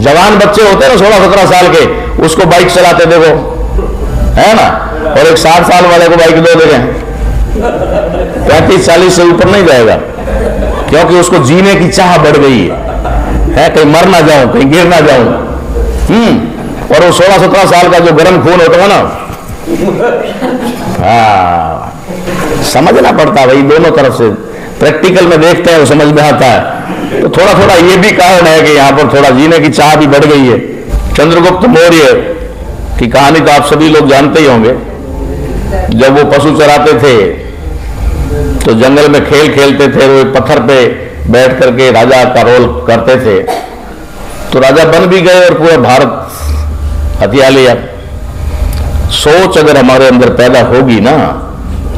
जवान बच्चे होते हैं ना 16-17 साल के, उसको बाइक चलाते देखो, है ना, और एक 60 साल वाले को बाइक दो देखें, 35-40 से ऊपर नहीं जाएगा, क्योंकि उसको जीने की चाह बढ़ गई है, कहीं मर ना जाऊं, कहीं गिर ना जाऊं। और वो 16-17 साल का जो गर्म खून होता है ना, समझना पड़ता है भाई, दोनों तरफ से प्रैक्टिकल में देखते हैं वो समझ में आता है। तो थोड़ा थोड़ा ये भी कारण है कि यहां पर थोड़ा जीने की चाह भी बढ़ गई है। चंद्रगुप्त मौर्य की कहानी तो आप सभी लोग जानते ही होंगे। जब वो पशु चराते थे तो जंगल में खेल खेलते थे, वो एक पत्थर पे बैठ करके राजा का रोल करते थे, तो राजा बन भी गए और पूरा भारत हथिया लिया। सोच अगर हमारे अंदर पैदा होगी ना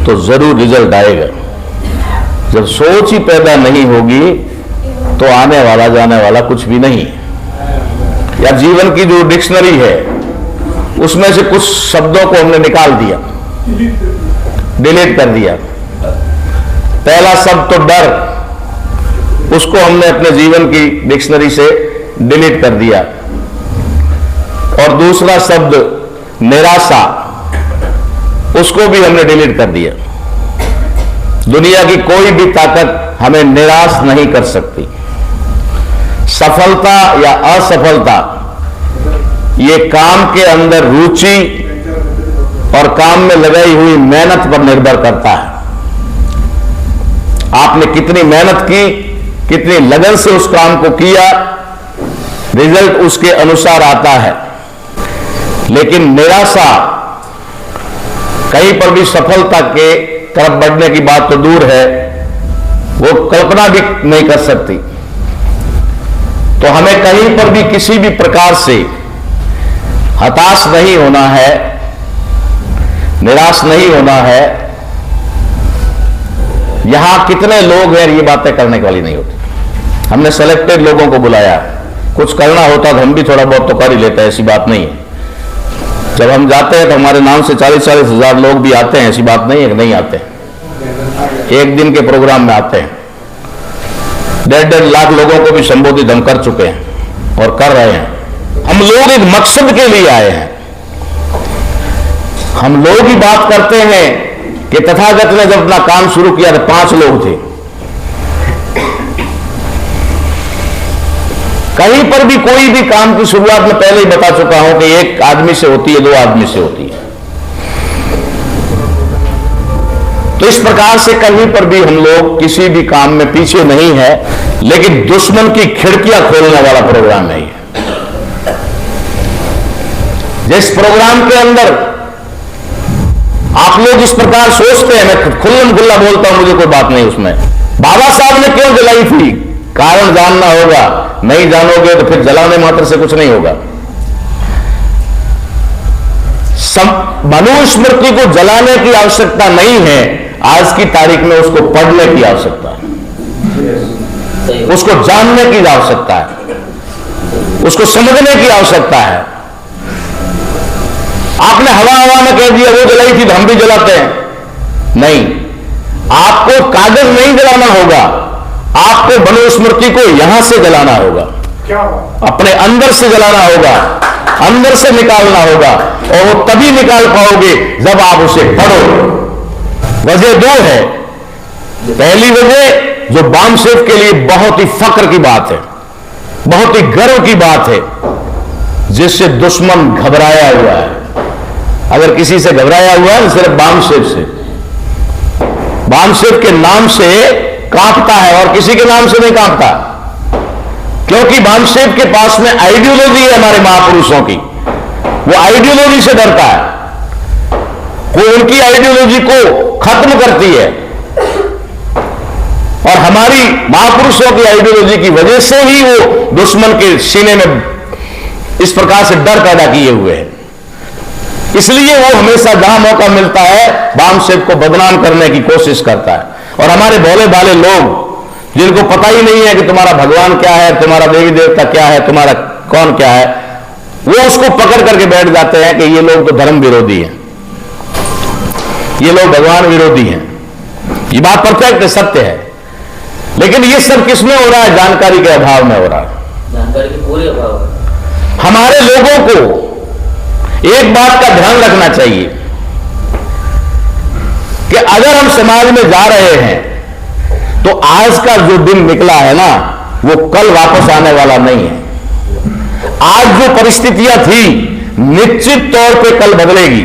तो जरूर रिजल्ट आएगा। जब सोच ही पैदा नहीं होगी तो आने वाला जाने वाला कुछ भी नहीं। या जीवन की जो डिक्शनरी है उसमें से कुछ शब्दों को हमने निकाल दिया, डिलीट कर दिया। पहला शब्द तो डर, उसको हमने अपने जीवन की डिक्शनरी से डिलीट कर दिया। और दूसरा शब्द निराशा, उसको भी हमने डिलीट कर दिया। दुनिया की कोई भी ताकत हमें निराश नहीं कर सकती। सफलता या असफलता ये काम के अंदर रुचि और काम में लगाई हुई मेहनत पर निर्भर करता है। आपने कितनी मेहनत की, कितनी लगन से उस काम को किया, रिजल्ट उसके अनुसार आता है। लेकिन निराशा कहीं पर भी सफलता के तरफ बढ़ने की बात तो दूर है, वो कल्पना भी नहीं कर सकती। तो हमें कहीं पर भी किसी भी प्रकार से हताश नहीं होना है, निराश नहीं होना है। यहां कितने लोग हैं, ये बातें करने वाली नहीं होती। हमने सेलेक्टेड लोगों को बुलाया, कुछ करना होता तो हम भी थोड़ा बहुत तो कर ही लेते हैं, ऐसी बात नहीं है। जब हम जाते हैं तो हमारे नाम से 40-40 हजार लोग भी आते हैं, ऐसी बात नहीं है कि नहीं आते। एक दिन के प्रोग्राम में आते हैं। 1.5 लाख लोगों को भी संबोधित हम कर चुके हैं और कर रहे हैं। हम लोग एक मकसद के लिए आए हैं। हम लोग ही बात करते हैं कि तथागत ने जब अपना काम शुरू किया तो 5 लोग थे। कहीं पर भी कोई भी काम की शुरुआत में पहले ही बता चुका हूं कि 1 आदमी से होती है, 2 आदमी से होती है। तो इस प्रकार से कहीं पर भी हम लोग किसी भी काम में पीछे नहीं है, लेकिन दुश्मन की खिड़कियां खोलने वाला प्रोग्राम है ये। जिस प्रोग्राम के अंदर आप लोग इस प्रकार सोचते हैं, मैं खुल्लम खुल्ला बोलता हूं, मुझे कोई बात नहीं उसमें। बाबा साहब ने क्यों जलाई थी, कारण जानना होगा। नहीं जानोगे तो फिर जलाने मात्र से कुछ नहीं होगा। मनुस्मृति को जलाने की आवश्यकता नहीं है, आज की तारीख में उसको पढ़ने की आवश्यकता है, उसको जानने की आवश्यकता है, उसको समझने की आवश्यकता है। आपने हवा हवा में कह दिया वो जलाई थी तो हम भी जलाते हैं, नहीं। आपको कागज नहीं जलाना होगा, आपको मनुस्मृति को यहां से जलाना होगा, अपने अंदर से जलाना होगा, अंदर से निकालना होगा। और वो तभी निकाल पाओगे जब आप उसे पढ़ो। वजह 2 है। पहली वजह जो बामसेफ के लिए बहुत ही फक्र की बात है, बहुत ही गर्व की बात है, जिससे दुश्मन घबराया हुआ है। अगर किसी से घबराया हुआ है सिर्फ बामसेफ से, बामसेफ के नाम से कांपता है और किसी के नाम से नहीं कांपता, क्योंकि बामसेफ के पास में आइडियोलॉजी है हमारे महापुरुषों की। वो आइडियोलॉजी से डरता है, वो उनकी आइडियोलॉजी को खत्म करती है। और हमारी महापुरुषों की आइडियोलॉजी की वजह से ही वो दुश्मन के सीने में इस प्रकार से डर पैदा किए हुए हैं। इसलिए वो हमेशा जहां मौका मिलता है बामसेफ को बदनाम करने की कोशिश करता है। और हमारे भोले भाले लोग जिनको पता ही नहीं है कि तुम्हारा भगवान क्या है, तुम्हारा देवी देवता क्या है, तुम्हारा कौन क्या है, वो उसको पकड़ करके बैठ जाते हैं कि ये लोग तो धर्म विरोधी हैं, ये लोग भगवान विरोधी हैं। ये बात परफेक्ट है, सत्य है। लेकिन ये सब किसमें हो रहा है? जानकारी के अभाव में हो रहा है। जानकारी के पूरे अभाव हमारे लोगों को एक बात का ध्यान रखना चाहिए कि अगर हम समाज में जा रहे हैं तो आज का जो दिन निकला है ना, वो कल वापस आने वाला नहीं है। आज जो परिस्थितियां थी निश्चित तौर पे कल बदलेगी।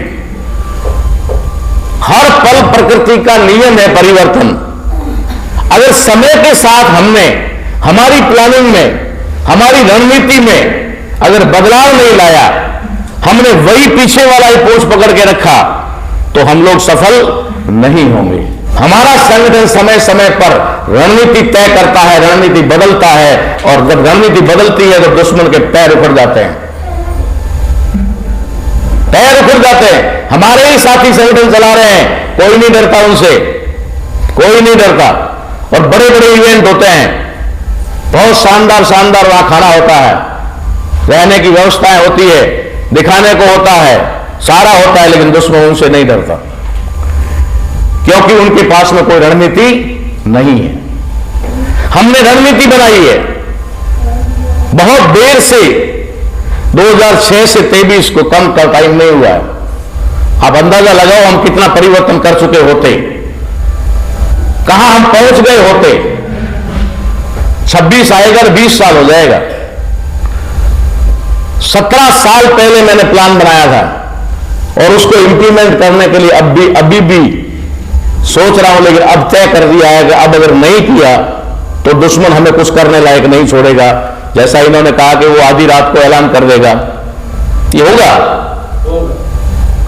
हर पल प्रकृति का नियम है परिवर्तन। अगर समय के साथ हमने हमारी प्लानिंग में, हमारी रणनीति में अगर बदलाव नहीं लाया, हमने वही पीछे वाला ही पोस्ट पकड़ के रखा, तो हम लोग सफल नहीं होंगे। हमारा संगठन समय समय पर रणनीति तय करता है, रणनीति बदलता है, और जब रणनीति बदलती है तो दुश्मन के पैर उखड़ जाते हैं, पैर उखड़ जाते हैं। हमारे ही साथी संगठन चला रहे हैं, कोई नहीं डरता उनसे, कोई नहीं डरता। और बड़े बड़े इवेंट होते हैं, बहुत शानदार शानदार वहां खाना होता है, रहने की व्यवस्थाएं होती है, दिखाने को होता है, सारा होता है, लेकिन दुश्मन उनसे नहीं डरता, क्योंकि उनके पास में कोई रणनीति नहीं है। हमने रणनीति बनाई है बहुत देर से, 2006 से 23 को कम का टाइम नहीं हुआ है। आप अंदाजा लगाओ हम कितना परिवर्तन कर चुके होते, कहां हम पहुंच गए होते। 26 आएगा तो 20 साल हो जाएगा। 17 साल पहले मैंने प्लान बनाया था और उसको इंप्लीमेंट करने के लिए अभी भी सोच रहा हूं, लेकिन अब तय कर दिया है कि अब अगर नहीं किया तो दुश्मन हमें कुछ करने लायक नहीं छोड़ेगा। जैसा इन्होंने कहा कि वो आधी रात को ऐलान कर देगा, ये होगा।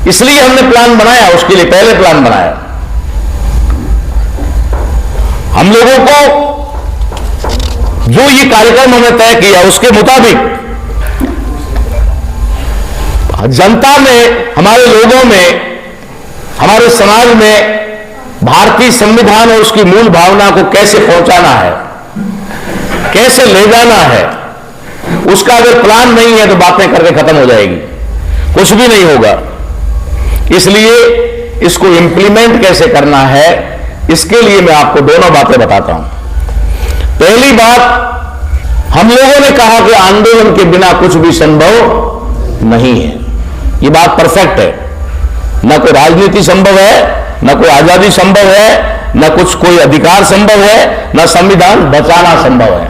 इसलिए हमने प्लान बनाया, उसके लिए पहले प्लान बनाया। हम लोगों को जो ये कार्यक्रम हमने तय किया उसके मुताबिक जनता में, हमारे लोगों में, हमारे समाज में भारतीय संविधान और उसकी मूल भावना को कैसे पहुंचाना है, कैसे ले जाना है, उसका अगर प्लान नहीं है तो बातें करके खत्म हो जाएगी, कुछ भी नहीं होगा। इसलिए इसको इंप्लीमेंट कैसे करना है, इसके लिए मैं आपको दोनों बातें बताता हूं। पहली बात, हम लोगों ने कहा कि आंदोलन के बिना कुछ भी संभव नहीं है। ये बात परफेक्ट है। न कोई राजनीति संभव है, न कोई आजादी संभव है, न कुछ कोई अधिकार संभव है, न संविधान बचाना संभव है।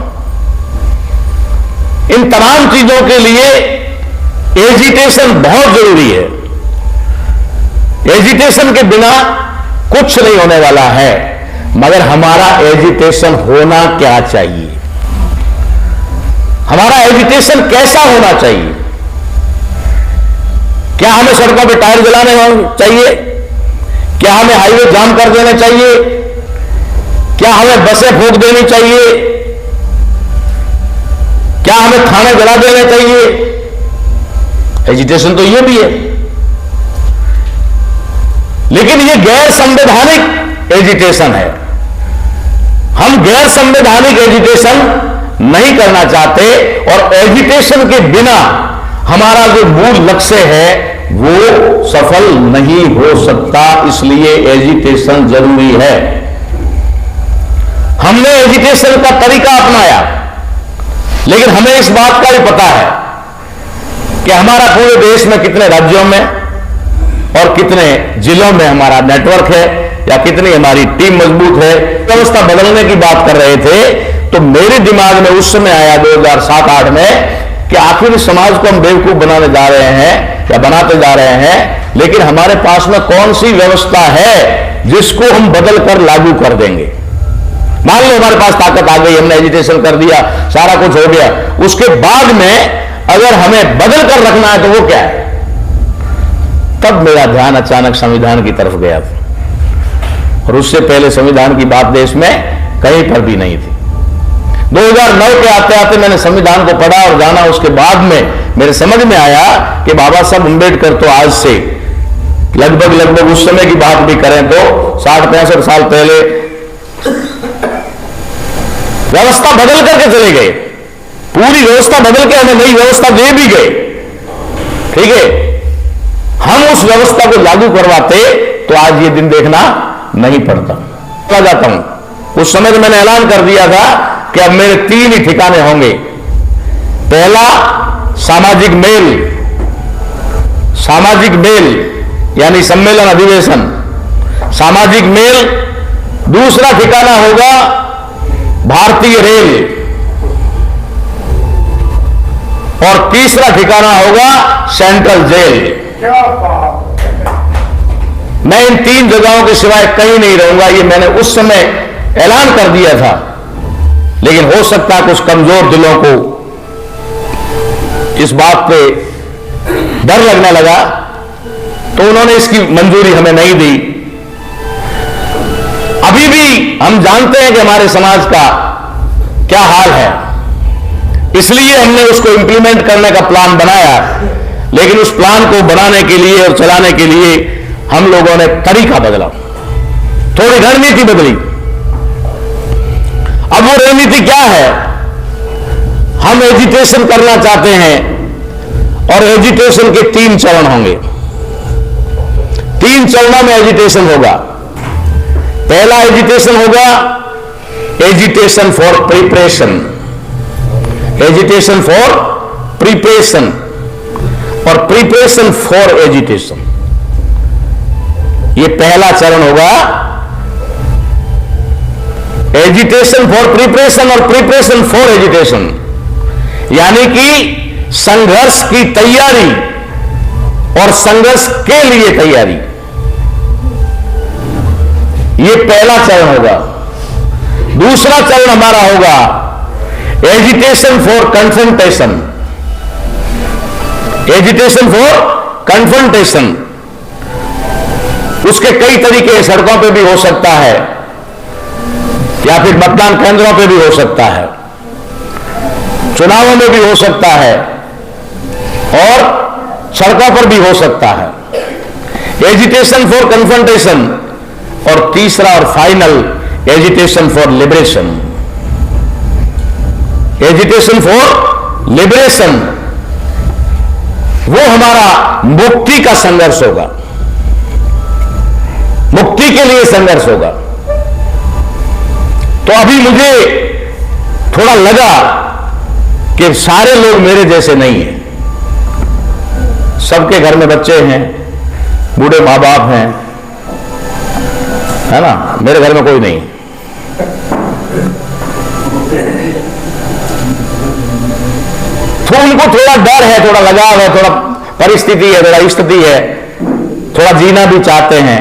इन तमाम चीजों के लिए एजिटेशन बहुत जरूरी है। एजिटेशन के बिना कुछ नहीं होने वाला है। मगर हमारा एजिटेशन होना क्या चाहिए, हमारा एजिटेशन कैसा होना चाहिए? क्या हमें सड़कों पे टायर जलाने चाहिए? क्या हमें हाईवे जाम कर देना चाहिए? क्या हमें बसें फूंक देनी चाहिए? क्या हमें थाने जला देने चाहिए? एजिटेशन तो ये भी है, लेकिन ये गैर संवैधानिक एजिटेशन है। हम गैर संवैधानिक एजिटेशन नहीं करना चाहते, और एजिटेशन के बिना हमारा जो मूल लक्ष्य है वो सफल नहीं हो सकता। इसलिए एजिटेशन जरूरी है। हमने एजिटेशन का तरीका अपनाया, लेकिन हमें इस बात का भी पता है कि हमारा पूरे देश में कितने राज्यों में और कितने जिलों में हमारा नेटवर्क है, या कितनी हमारी टीम मजबूत है। व्यवस्था बदलने की बात कर रहे थे तो मेरे दिमाग में उस समय आया 2007-8 में कि आखिर इस समाज को हम बेवकूफ बनाने जा रहे हैं या बनाते जा रहे हैं, लेकिन हमारे पास में कौन सी व्यवस्था है जिसको हम बदल कर लागू कर देंगे। मान लो हमारे पास ताकत आ गई, हमने एजिटेशन कर दिया, सारा कुछ हो गया, उसके बाद में अगर हमें बदल कर रखना है तो वो क्या है? तब मेरा ध्यान अचानक संविधान की तरफ गया था, और उससे पहले संविधान की बात देश में कहीं पर भी नहीं थी। 2009 के आते आते मैंने संविधान को पढ़ा और जाना। उसके बाद में मेरे समझ में आया कि बाबा साहब अम्बेडकर तो आज से लगभग उस समय की बात भी करें तो 60-65 साल पहले व्यवस्था बदल करके चले गए। पूरी व्यवस्था बदल के हमें नई व्यवस्था दे भी गए, ठीक है। हम उस व्यवस्था को लागू करवाते तो आज ये दिन देखना नहीं पड़ता। जाता हूं, उस समय तो मैंने ऐलान कर दिया था कि अब मेरे 3 ही ठिकाने होंगे। पहला, सामाजिक मेल यानी सम्मेलन अधिवेशन, सामाजिक मेल। दूसरा ठिकाना होगा भारतीय रेल, और तीसरा ठिकाना होगा सेंट्रल जेल। मैं इन 3 जगहों के सिवाय कहीं नहीं रहूंगा, ये मैंने उस समय ऐलान कर दिया था। लेकिन हो सकता है कुछ कमजोर दिलों को इस बात पे डर लगने लगा, तो उन्होंने इसकी मंजूरी हमें नहीं दी। अभी भी हम जानते हैं कि हमारे समाज का क्या हाल है, इसलिए हमने उसको इंप्लीमेंट करने का प्लान बनाया। लेकिन उस प्लान को बनाने के लिए और चलाने के लिए हम लोगों ने तरीका बदला, थोड़ी रणनीति बदली। अब वो रणनीति क्या है? हम एजिटेशन करना चाहते हैं, और एजिटेशन के 3 चरण होंगे। 3 चरणों में एजिटेशन होगा। पहला एजिटेशन होगा agitation for preparation, agitation for preparation, और प्रिपरेशन फॉर एजिटेशन। यह पहला चरण होगा, एजिटेशन फॉर प्रिपरेशन और प्रिपरेशन फॉर एजिटेशन, यानी कि संघर्ष की तैयारी और संघर्ष के लिए तैयारी। यह पहला चरण होगा। दूसरा चरण हमारा होगा agitation for confrontation, agitation for confrontation. उसके कई तरीके सड़कों पे भी हो सकता है, या फिर मतदान केंद्रों पे भी हो सकता है, चुनावों में भी हो सकता है, और सड़कों पर भी हो सकता है। एजिटेशन फॉर कन्फ्रंटेशन, और तीसरा और final agitation for liberation, agitation for liberation. वो हमारा मुक्ति का संघर्ष होगा, मुक्ति के लिए संघर्ष होगा। तो अभी मुझे थोड़ा लगा कि सारे लोग मेरे जैसे नहीं हैं, सबके घर में बच्चे हैं, बूढ़े मां बाप हैं, है ना। मेरे घर में कोई नहीं। तो उनको थोड़ा डर है, थोड़ा लगाव है, थोड़ा परिस्थिति है, थोड़ा स्थिति है, थोड़ा जीना भी चाहते हैं।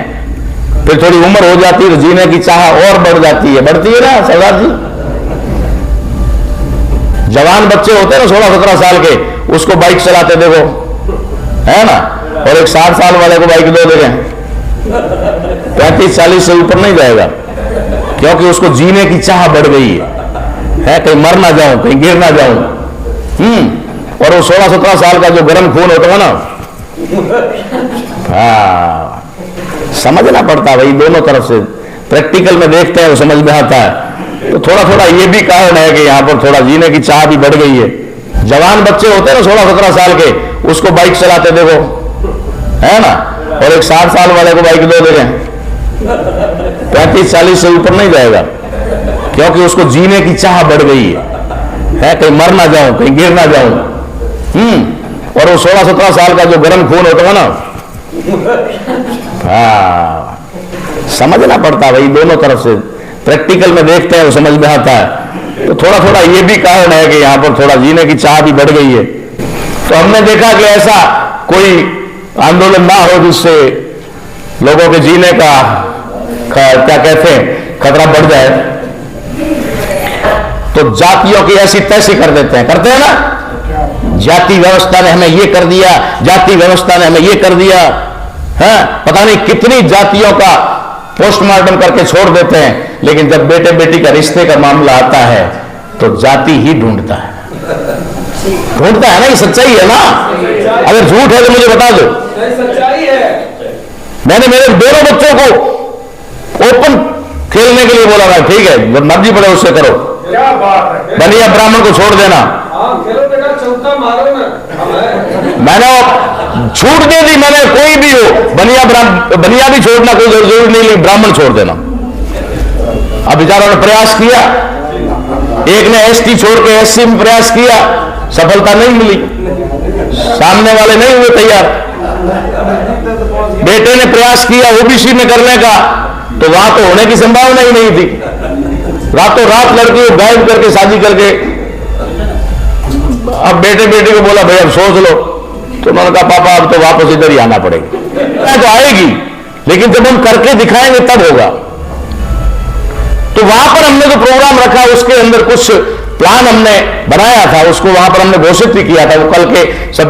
फिर थोड़ी उम्र हो जाती है तो जीने की चाह और बढ़ जाती है, बढ़ती है ना सरदार जी। जवान बच्चे होते हैं ना 16-17 साल के, उसको बाइक चलाते देखो, है ना, और एक 60 साल वाले को बाइक दे देंगे, 35-40 से ऊपर नहीं जाएगा, क्योंकि उसको जीने की चाह बढ़ गई है, कहीं मर ना जाऊं, कहीं गिर ना जाऊं। और वो 16-17 साल का जो गर्म खून होता है ना, हाँ, समझना पड़ता है भाई, दोनों तरफ से प्रैक्टिकल में देखते हैं वो समझ में आता है। तो थोड़ा थोड़ा ये भी कारण है कि यहां पर थोड़ा जीने की चाह भी बढ़ गई है। जवान बच्चे होते हैं ना 16-17 साल के, उसको बाइक चलाते देखो, है ना, और एक 60 साल वाले को बाइक दे देंगे, 35-40 से ऊपर नहीं जाएगा, क्योंकि उसको जीने की चाह बढ़ गई है, कहीं मर ना जाऊं, कहीं गिर ना जाऊं। और वो 16-17 साल का जो गर्म खून होता है ना, हाँ, समझना पड़ता है भाई, दोनों तरफ से प्रैक्टिकल में देखते हैं वो समझ में आता है। तो थोड़ा थोड़ा ये भी कारण है कि यहां पर थोड़ा जीने की चाह भी बढ़ गई है। तो हमने देखा कि ऐसा कोई आंदोलन ना हो जिससे लोगों के जीने का क्या कहते हैं खतरा बढ़ जाए। तो जातियों की ऐसी तैसी कर देते हैं, करते हैं ना, जाति व्यवस्था ने हमें ये कर दिया, जाति व्यवस्था ने हमें ये कर दिया, है, पता नहीं कितनी जातियों का पोस्टमार्टम करके छोड़ देते हैं। लेकिन जब बेटे बेटी का रिश्ते का मामला आता है तो जाति ही ढूंढता है ना। ये सच्चाई है ना, अगर झूठ है तो मुझे बता दो। सच्चाई है। मैंने मेरे दोनों बच्चों को ओपन खेलने के लिए बोला था, ठीक है जब मर्जी पड़े उससे करो, क्या बात है, बनिया ब्राह्मण को छोड़ देना। खेलो बेटा, चौका मारो ना। मैंने छूट दे दी, मैंने कोई भी हो, बनिया भी छोड़ना कोई जरूरी नहीं, ब्राह्मण छोड़ देना। अब बेचारों ने प्रयास किया, एक ने एसटी छोड़ के एससी में प्रयास किया, सफलता नहीं मिली, सामने वाले नहीं हुए तैयार। बेटे ने प्रयास किया ओबीसी में करने का, तो वहां तो होने की संभावना ही नहीं थी। रातों रात लड़की को गायब करके शादी करके, अब बेटे बेटी को बोला भाई अब सोच लो, तो उन्होंने कहा पापा अब तो वापस इधर ही आना पड़ेगा। तो आएगी, लेकिन जब हम करके दिखाएंगे तब होगा। तो वहां पर हमने जो प्रोग्राम रखा उसके अंदर कुछ प्लान हमने बनाया था, उसको वहां पर हमने घोषित भी किया था। वो कल के सब